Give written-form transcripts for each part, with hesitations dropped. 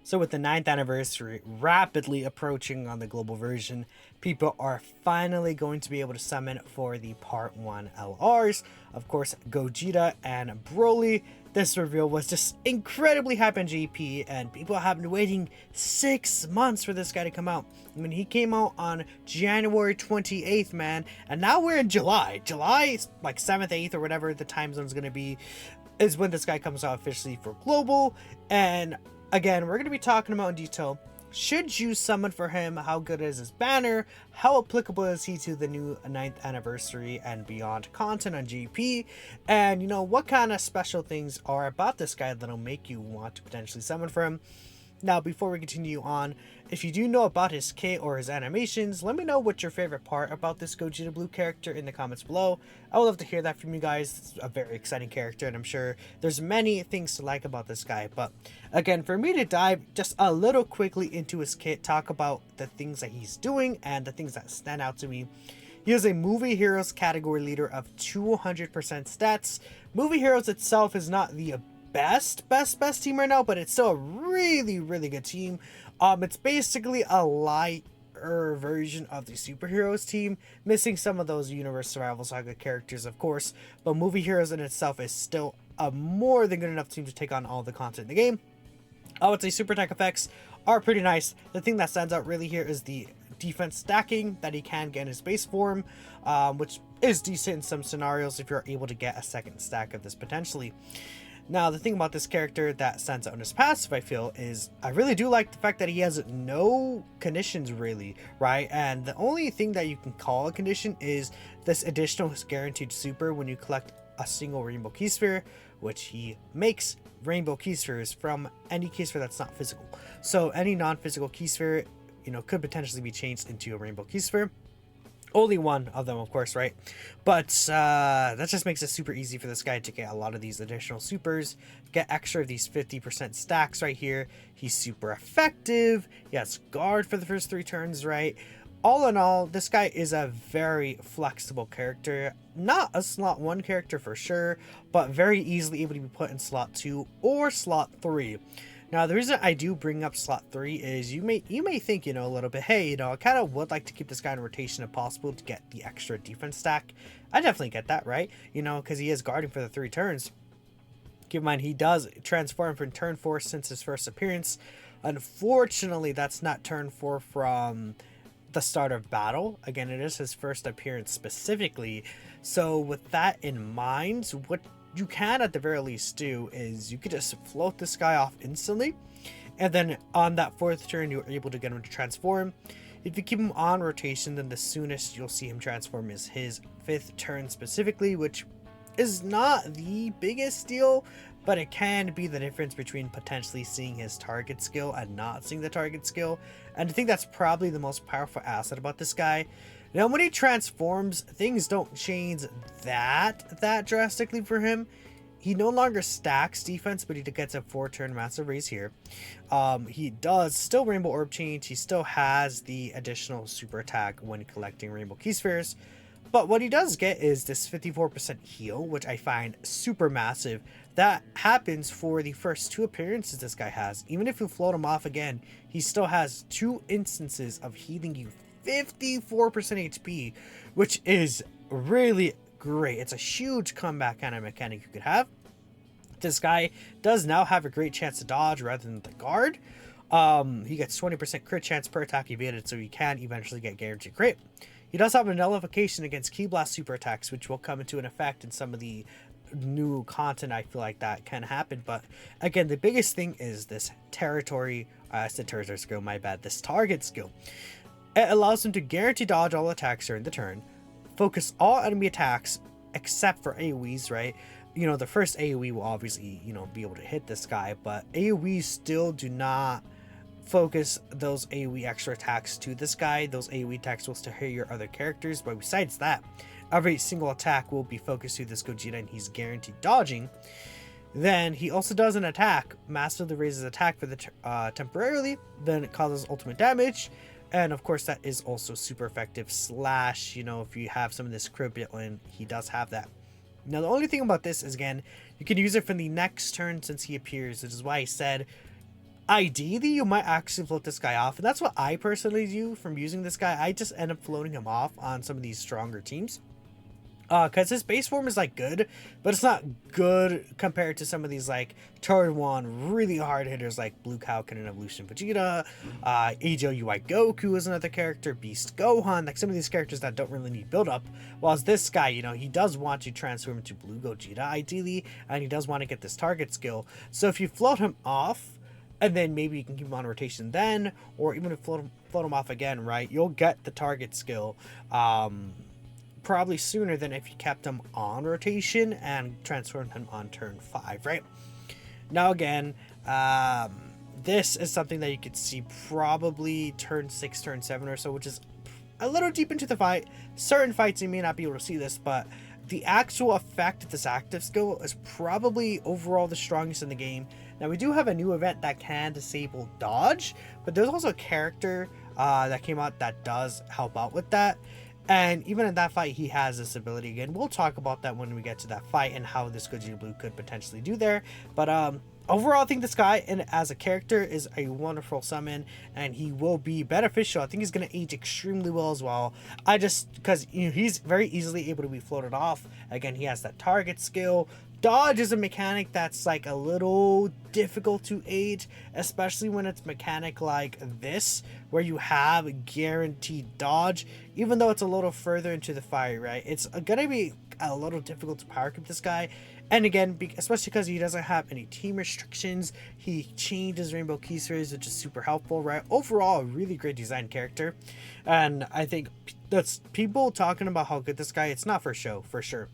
So with the ninth anniversary rapidly approaching on the global version, people are finally going to be able to summon for the Part 1 LRs. Of course, Gogeta and Broly. This reveal was just incredibly hype on GP, and people have been waiting 6 months for this guy to come out. I mean, he came out on January 28th, man, and now we're in July. July, like 7th, 8th, or whatever the time zone's going to be, is when this guy comes out officially for global. And again, we're going to be talking about in detail, should you summon for him, how good is his banner, how applicable is he to the new 9th anniversary and beyond content on GP, and you know, what kind of special things are about this guy that'll make you want to potentially summon for him. Now, before we continue on, if you do know about his kit or his animations, let me know what's your favorite part about this Gogeta Blue character in the comments below. I would love to hear that from you guys. It's a very exciting character, and I'm sure there's many things to like about this guy. But again, for me to dive just a little quickly into his kit, talk about the things that he's doing and the things that stand out to me. He is a Movie Heroes category leader of 200% stats. Movie Heroes itself is not the best team right now, but it's still a really good team. It's basically a lighter version of the superheroes team, missing some of those universe survival saga characters, of course, but Movie Heroes in itself is still a more than good enough team to take on all the content in the game. I would say super attack effects are pretty nice. The thing that stands out really here is the defense stacking that he can get in his base form, which is decent in some scenarios if you're able to get a second stack of this potentially. Now, the thing about this character that stands out in his passive, I feel, is I really do like the fact that he has no conditions, really, right? And the only thing that you can call a condition is this additional guaranteed super when you collect a single rainbow key sphere, which he makes rainbow key spheres from any key sphere that's not physical. So any non-physical key sphere, you know, could potentially be changed into a rainbow key sphere. Only one of them, of course, right? But that just makes it super easy for this guy to get a lot of these additional supers, get extra of these 50% stacks right here. He's super effective. He has guard for the first 3 turns, right? All in all, this guy is a very flexible character. Not a slot 1 character for sure, but very easily able to be put in slot 2 or slot 3. Now, the reason I do bring up slot 3 is you may think, you know, a little bit, hey, you know, I kind of would like to keep this guy in rotation if possible to get the extra defense stack. I definitely get that, right? You know, because he is guarding for the 3 turns. Keep in mind, he does transform from turn 4 since his first appearance. Unfortunately, that's not turn 4 from the start of battle. Again, it is his first appearance specifically. So with that in mind, what you can at the very least do is you could just float this guy off instantly, and then on that 4th turn you're able to get him to transform. If you keep him on rotation, then the soonest you'll see him transform is his 5th turn specifically, which is not the biggest deal, but it can be the difference between potentially seeing his target skill and not seeing the target skill. And I think that's probably the most powerful asset about this guy. Now, when he transforms, things don't change that drastically for him. He no longer stacks defense, but he gets a 4-turn massive raise here. He does still Rainbow Orb change. He still has the additional super attack when collecting Rainbow Key Spheres. But what he does get is this 54% heal, which I find super massive. That happens for the first 2 appearances this guy has. Even if you float him off again, he still has 2 instances of healing you 54% HP, which is really great. It's a huge comeback kind of mechanic you could have. This guy does now have a great chance to dodge rather than the guard. He gets 20% crit chance per attack evaded, so he can eventually get guaranteed crit. He does have a nullification against Ki Blast super attacks, which will come into an effect in some of the new content. I feel like that can happen, but again, the biggest thing is this territory. I said territory skill, my bad. This target skill. It allows him to guarantee dodge all attacks during the turn, focus all enemy attacks except for AoEs, right? You know, the first AoE will obviously, you know, be able to hit this guy, but AoEs still do not focus those AoE extra attacks to this guy. Those AoE attacks will still hit your other characters, but besides that, every single attack will be focused to this Gogeta, and he's guaranteed dodging. Then he also does an attack, massively raises attack for the temporarily, then it causes ultimate damage. And of course, that is also super effective. Slash, you know, if you have some of this crit in, he does have that. Now, the only thing about this is, again, you can use it from the next turn since he appears, which is why I said Ideally, you might actually float this guy off, and that's what I personally do from using this guy. I just end up floating him off on some of these stronger teams. Because his base form is like good, but it's not good compared to some of these like turn one really hard hitters like Blue Cow and Evolution Vegeta, AGL Goku is another character, Beast Gohan, like some of these characters that don't really need build up. Whilst this guy, you know, he does want to transform into Blue Gogeta ideally, and he does want to get this target skill. So if you float him off, and then maybe you can keep him on rotation then, or even if float him off again, right, you'll get the target skill. Probably sooner than if you kept him on rotation and transformed him on turn 5, right? Now again, this is something that you could see probably turn 6, turn 7 or so, which is a little deep into the fight. Certain fights you may not be able to see this, but the actual effect of this active skill is probably overall the strongest in the game. Now we do have a new event that can disable dodge, but there's also a character that came out that does help out with that. And even in that fight, he has this ability again. We'll talk about that when we get to that fight and how this Gogeta Blue could potentially do there. But overall, I think this guy, and as a character, is a wonderful summon, and he will be beneficial. I think he's going to age extremely well as well. Because you know, he's very easily able to be floated off. Again, he has that target skill. Dodge is a mechanic that's like a little difficult to age, especially when it's mechanic like this, where you have guaranteed dodge, even though it's a little further into the fire, right? It's gonna be a little difficult to power creep this guy. And again, especially because he doesn't have any team restrictions, he changed his Rainbow Key series, which is super helpful, right? Overall, a really great design character. And I think that's people talking about how good this guy, it's not for show, for sure.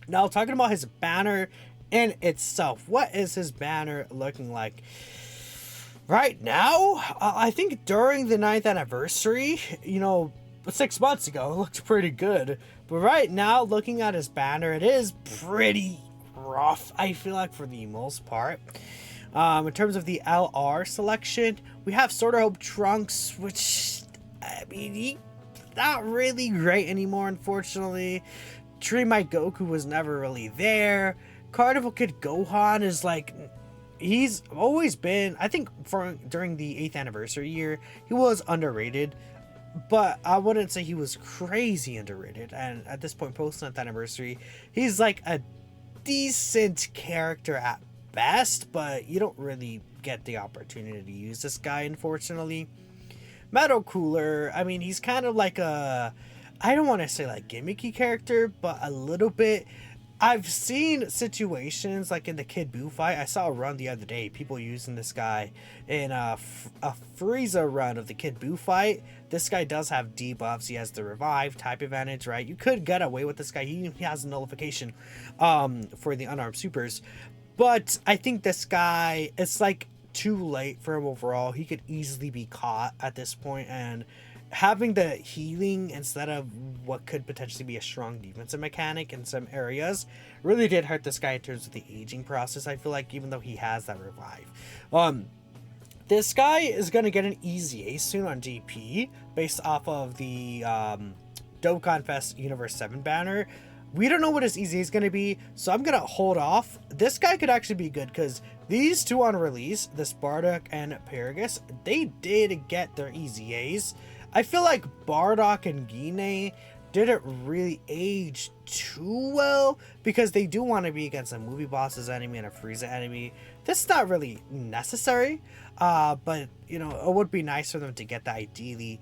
Now, talking about his banner in itself, what is his banner looking like? Right now, I think during the 9th anniversary, you know, 6 months ago, it looked pretty good. But right now, looking at his banner, it is pretty rough, I feel like, for the most part. In terms of the LR selection, we have Sword of Hope Trunks, which, I mean, he's not really great anymore, unfortunately. Dream My Goku was never really there. Carnival Kid Gohan is like, he's always been, I think during the 8th anniversary year, he was underrated, but I wouldn't say he was crazy underrated. And at this point, post 9th anniversary, he's like a decent character at best, but you don't really get the opportunity to use this guy, unfortunately. Metal Cooler, I mean, he's kind of like a, I don't want to say like gimmicky character, but a little bit. I've seen situations like in the Kid Buu fight. I saw a run the other day, people using this guy in a Frieza run of the Kid Buu fight. This guy does have debuffs. He has the revive type advantage, right? You could get away with this guy. He has a nullification for the unarmed supers. But I think this guy, it's like too late for him overall. He could easily be caught at this point, and having the healing instead of what could potentially be a strong defensive mechanic in some areas really did hurt this guy in terms of the aging process, I feel like, even though he has that revive. This guy is going to get an easy ace soon on GP based off of the Dokkan Fest Universe 7 banner. We don't know what his easy ace is going to be, so I'm going to hold off. This guy could actually be good because these two on release, this Bardock and Paragus, they did get their easy ace. I feel like Bardock and Gine didn't really age too well because they do want to be against a movie boss's enemy and a Frieza enemy. This is not really necessary, but, you know, it would be nice for them to get that ideally.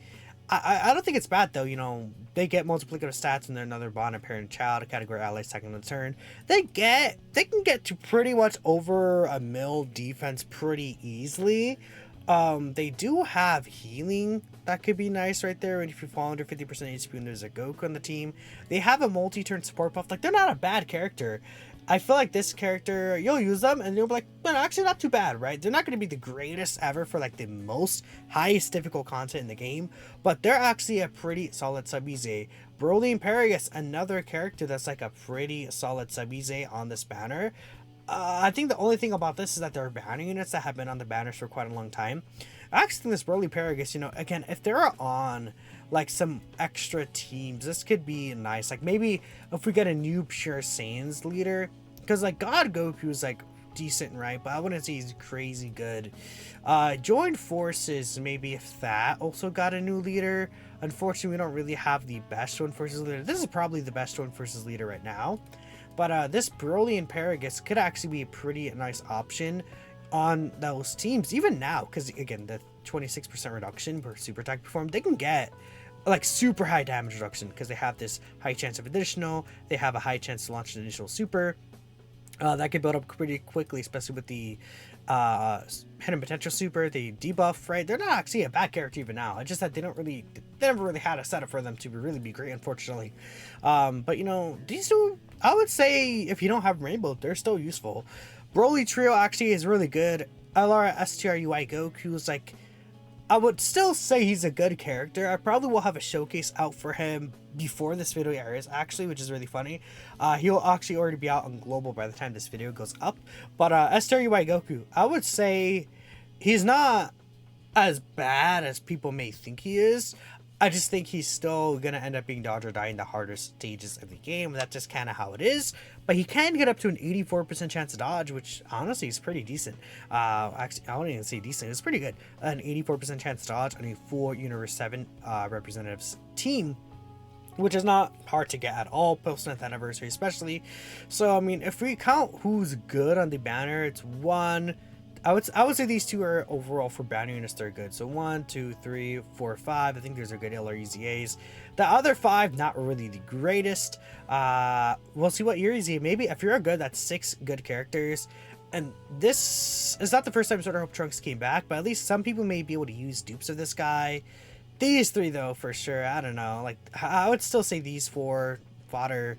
I don't think it's bad, though. You know, they get multiplicative stats and they're another bond, a parent, child, a category ally, second and turn. They can get to pretty much over a mil defense pretty easily. They do have healing that could be nice right there, and if you fall under 50% HP and there's a Goku on the team, they have a multi-turn support buff. Like, they're not a bad character. I feel like this character, you'll use them and you'll be like, well, actually not too bad, right? They're not going to be the greatest ever for like the most highest difficult content in the game, but they're actually a pretty solid sub-easy. Broly and Paragus, another character that's like a pretty solid sub-easy on this banner. I think the only thing about this is that there are banner units that have been on the banners for quite a long time. I actually think this Broly Paragus, you know, again, if they're on like some extra teams, this could be nice. Like maybe if we get a new Pure Saiyans leader, because like God Goku is like decent, right? But I wouldn't say he's crazy good. Joined Forces, maybe if that also got a new leader. Unfortunately, we don't really have the best Joined Forces leader. This is probably the best Joined Forces leader right now. But this Broly and Paragus could actually be a pretty nice option on those teams, even now, because again, the 26% reduction per super attack perform, they can get like super high damage reduction because they have this high chance of additional, they have a high chance to launch an initial super. That could build up pretty quickly, especially with the hidden potential super, the debuff, right? They're not actually a bad character even now. It's just that they never really had a setup for them to really be great, unfortunately. But you know, these two, I would say if you don't have Rainbow, they're still useful. Broly Trio actually is really good. LR STRUI Goku is like, I would still say he's a good character. I probably will have a showcase out for him before this video airs, actually, which is really funny. He'll actually already be out on global by the time this video goes up. But STRUI Goku, I would say he's not as bad as people may think he is. I just think he's still going to end up being dodge or die in the harder stages of the game. That's just kind of how it is. But he can get up to an 84% chance to dodge, which honestly is pretty decent. Actually, I won't even say decent. It's pretty good. An 84% chance to dodge on a full Universe 7 representatives team, which is not hard to get at all, post 9th anniversary especially. So, I mean, if we count who's good on the banner, it's one... I would say these two are overall for banner units, they're good. So 1, 2, 3, 4, 5. I think those are good LREZAs. The other 5, not really the greatest. We'll see what EREZ. Maybe if you're good, that's 6 good characters. And this is not the first time Sword Hope Trunks came back, but at least some people may be able to use dupes of this guy. These 3 though, for sure. I don't know. Like, I would still say these 4 fodder,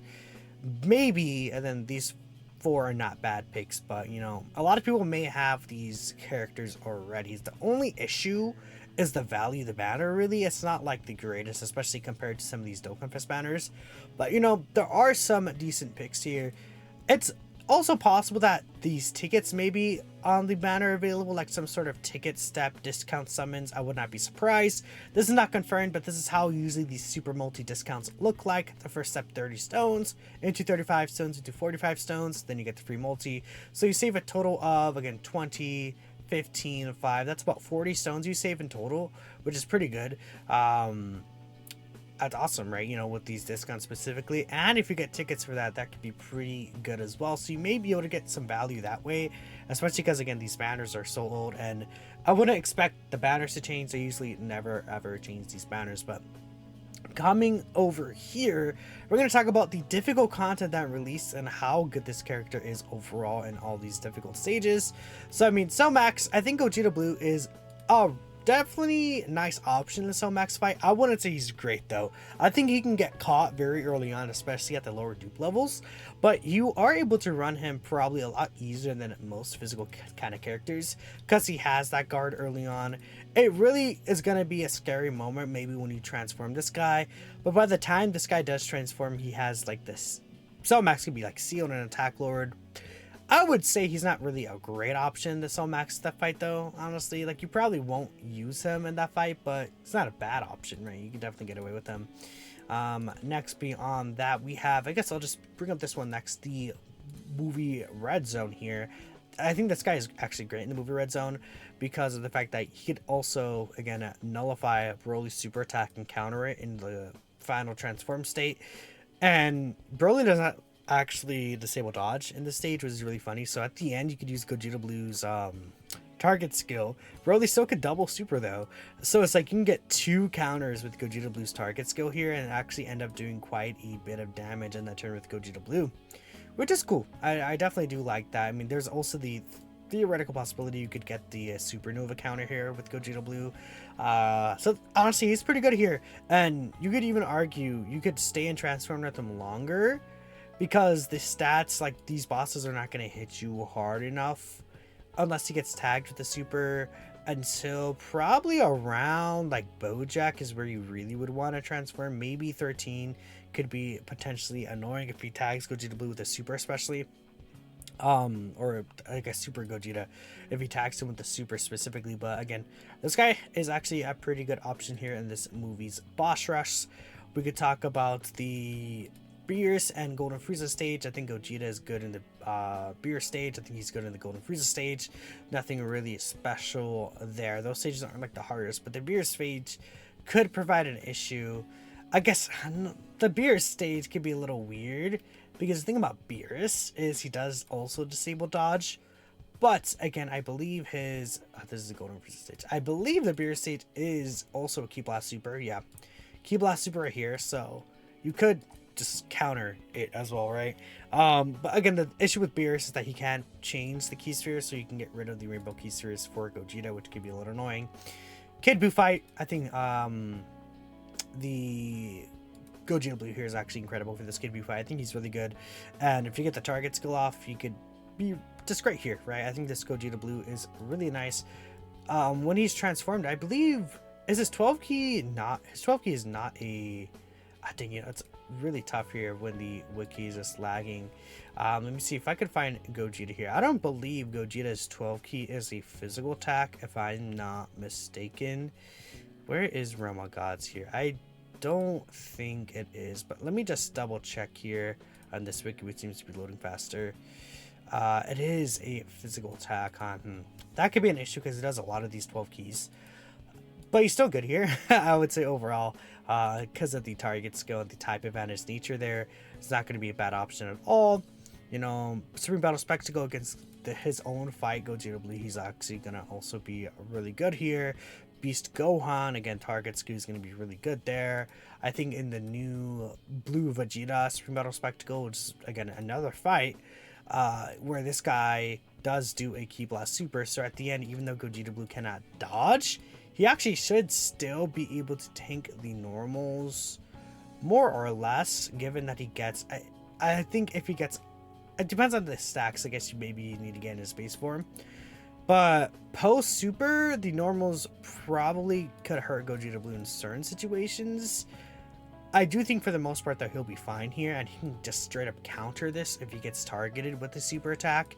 maybe, and then these 4 are not bad picks, but you know, a lot of people may have these characters already. The only issue is the value of the banner, really. It's not like the greatest, especially compared to some of these Dokkan Fest banners. But you know, there are some decent picks here. It's also possible that these tickets may be on the banner available, like some sort of ticket step discount summons. I would not be surprised. This is not confirmed, but this is how usually these super multi discounts look like. The first step 30 stones, into 35 stones, into 45 stones, then you get the free multi. So you save a total of, again, 20, 15, 5. That's about 40 stones you save in total, which is pretty good. That's awesome, right? You know, with these discounts specifically, and if you get tickets for that, that could be pretty good as well. So you may be able to get some value that way, especially because again, these banners are so old, and I wouldn't expect the banners to change. They usually never ever change these banners. But coming over here, we're going to talk about the difficult content that released and how good this character is overall in all these difficult stages. So I mean, Max, I think Gogeta Blue is definitely nice option in the Cell Max fight. I wouldn't say he's great though. I think he can get caught very early on, especially at the lower dupe levels, but you are able to run him probably a lot easier than most physical kind of characters because he has that guard early on. It really is going to be a scary moment maybe when you transform this guy, but by the time this guy does transform, he has like this Cell Max can be like sealed and attack lord. I would say he's not really a great option to Cell Max that fight though, honestly. Like, you probably won't use him in that fight, but it's not a bad option, right? You can definitely get away with him. Next beyond that, we have, I guess I'll just bring up this one next, the movie Red Zone here. I think this guy is actually great in the movie Red Zone because of the fact that he could also, again, nullify Broly's super attack and counter it in the final transform state. And Broly does not actually disable dodge in this stage, which is really funny. So at the end, you could use Gogeta Blue's target skill. Broly still could double super though, so it's like you can get 2 counters with Gogeta Blue's target skill here and actually end up doing quite a bit of damage in that turn with Gogeta Blue, which is cool. I definitely do like that. I mean, there's also the theoretical possibility you could get the supernova counter here with Gogeta Blue. So honestly, he's pretty good here, and you could even argue you could stay and transform with him longer, because the stats, like, these bosses are not going to hit you hard enough unless he gets tagged with the super until probably around like Bojack is where you really would want to transform. Maybe 13 could be potentially annoying if he tags Gogeta Blue with a super, especially or like a super Gogeta if he tags him with the super specifically. But again, this guy is actually a pretty good option here in this movie's boss rush. We could talk about the Beerus and Golden Frieza stage. I think Gogeta is good in the Beer stage. I think he's good in the Golden Frieza stage. Nothing really special there. Those stages aren't like the hardest, but the Beer stage could provide an issue. I guess the Beer stage could be a little weird because the thing about Beerus is he does also disable dodge. But again, I believe his this is the Golden Frieza stage. I believe the Beer stage is also a Ki Blast Super. Yeah, Ki Blast Super right here, so you could just counter it as well, right? But again, the issue with Beerus is that he can't change the Ki Spheres, so you can get rid of the Rainbow Ki Spheres for Gogeta, which could be a little annoying. Kid Buu fight, I think the Gogeta Blue here is actually incredible for this Kid Buu fight. I think he's really good, and if you get the target skill off, you could be just great here, right? I think this Gogeta Blue is really nice. When he's transformed, I believe, is his 12 key not, his 12 key is not a, I think, you know, it's really tough here when the wiki is just lagging. Let me see if I could find Gogeta here. I don't believe Gogeta's 12 key is a physical attack, if I'm not mistaken. Where is Realm of Gods here? I don't think it is, but let me just double check here on this wiki, which seems to be loading faster. It is a physical attack, huh? That could be an issue because it does a lot of these 12 keys. But he's still good here, I would say overall, because of the target skill and the type advantage nature there. It's not going to be a bad option at all. You know, Supreme Battle Spectacle against his own fight, Gogeta Blue, he's actually going to also be really good here. Beast Gohan, again, target skill is going to be really good there. I think in the new Blue Vegeta Supreme Battle Spectacle, which is, again, another fight, where this guy does do a Ki Blast Super, so at the end, even though Gogeta Blue cannot dodge, he actually should still be able to tank the normals more or less, given that he gets, I think if he gets, it depends on the stacks, I guess you maybe need to get in his base form, but post Super, the normals probably could hurt Gogeta Blue in certain situations. I do think for the most part that he'll be fine here, and he can just straight up counter this if he gets targeted with the super attack,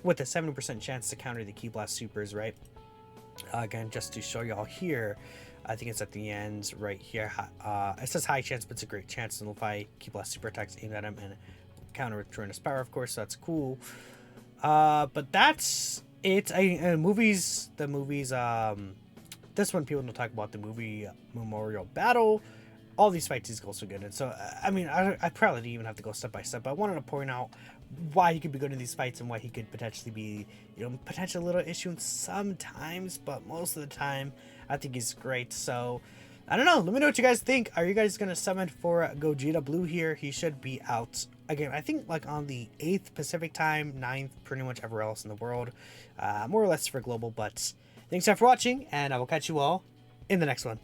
with a 70% chance to counter the Ki Blast Supers, right? Again, just to show y'all here, I think it's at the end right here. It says high chance, but it's a great chance to nullify Ki Blast Super attacks aimed at him and counter with tremendous power, of course, so that's cool. But that's it. The movies, this one people don't talk about the movie Memorial Battle. All these fights he's also good in. So, I mean, I probably didn't even have to go step by step, but I wanted to point out why he could be good in these fights and why he could potentially be, you know, potentially a little issue sometimes, but most of the time, I think he's great. So, I don't know. Let me know what you guys think. Are you guys going to summon for Gogeta Blue here? He should be out, again, I think, like, on the 8th Pacific time, 9th pretty much everywhere else in the world. More or less for global, but thanks for watching, and I will catch you all in the next one.